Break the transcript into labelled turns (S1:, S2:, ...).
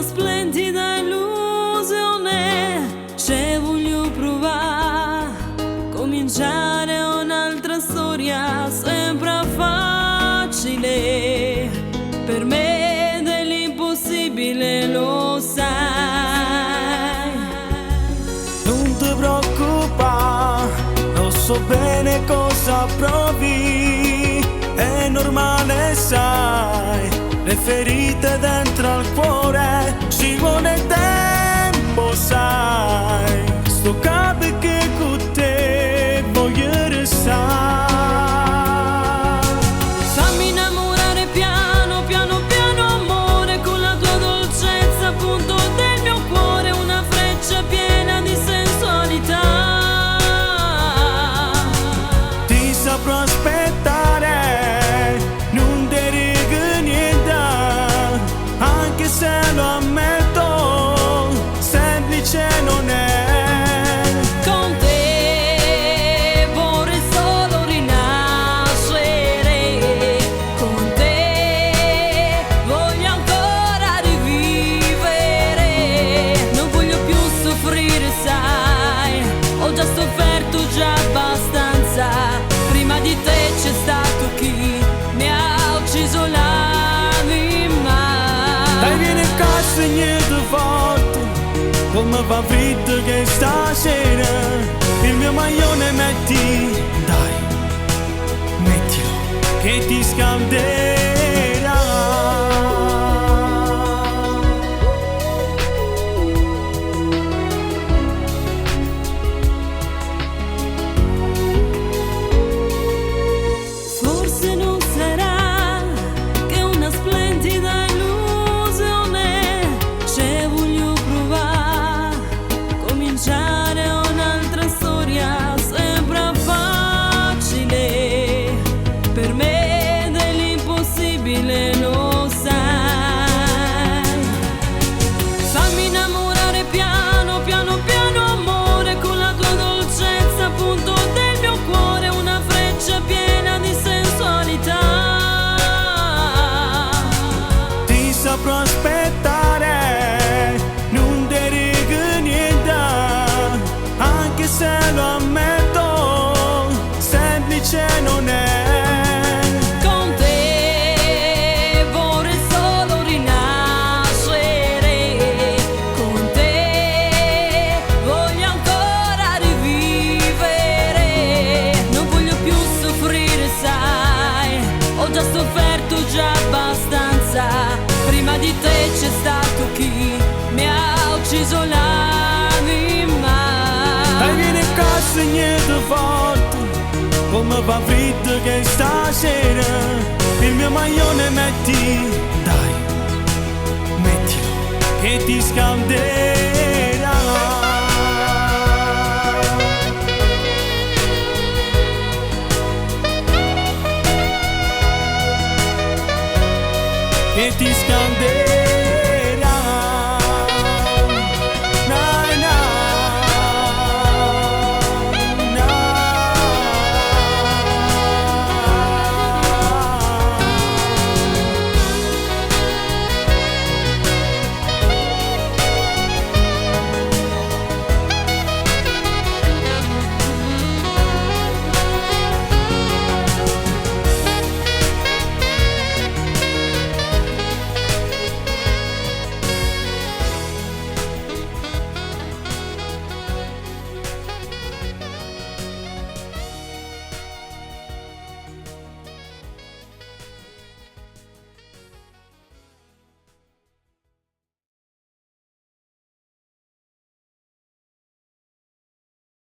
S1: splendida illusione, se voglio provare, cominciare un'altra storia, sembra facile, per me dell'impossibile lo sai.
S2: Non ti preoccupare, lo so bene cosa provi, è normale sai, le ferite dentro al cuore, ci vuole tempo sai, sto capo che con te voglio restare.
S1: Fammi innamorare piano, piano, piano amore, con la tua dolcezza appunto del mio cuore, una freccia piena di sensualità.
S2: Ti saprò aspettare, non ti dico niente, anche se lo ammetto, semplice non è.
S1: Con te vorrei solo rinascere, con te voglio ancora rivivere, non voglio più soffrire sai, ho già sofferto già abbastanza, prima di te c'è stato chi mi ha ucciso l'anima.
S2: Dai vieni qua se niente fatto, come va fritto che stasera, il mio maglione metti, dai, mettilo, che ti scalderà.
S1: Forse non sarà che una splendida illusione, se voglio provare, cominciare un'altra storia, sembra facile, per me dell'impossibile lo sai. Fammi innamorare piano, piano, piano amore, con la tua dolcezza appunto del mio cuore, una freccia piena di sensualità.
S2: Ti saprò aspettare, non ti dico niente, anche se lo ammetto, semplice non è.
S1: Con te vorrei solo rinascere, con te voglio ancora rivivere, non voglio più soffrire sai, ho già sofferto già abbastanza, prima di te c'è stato chi mi ha ucciso l'anima.
S2: Dai vieni qua se niente fatto, come va fritto che stasera, il mio maglione metti, dai, mettilo, che ti scalderà.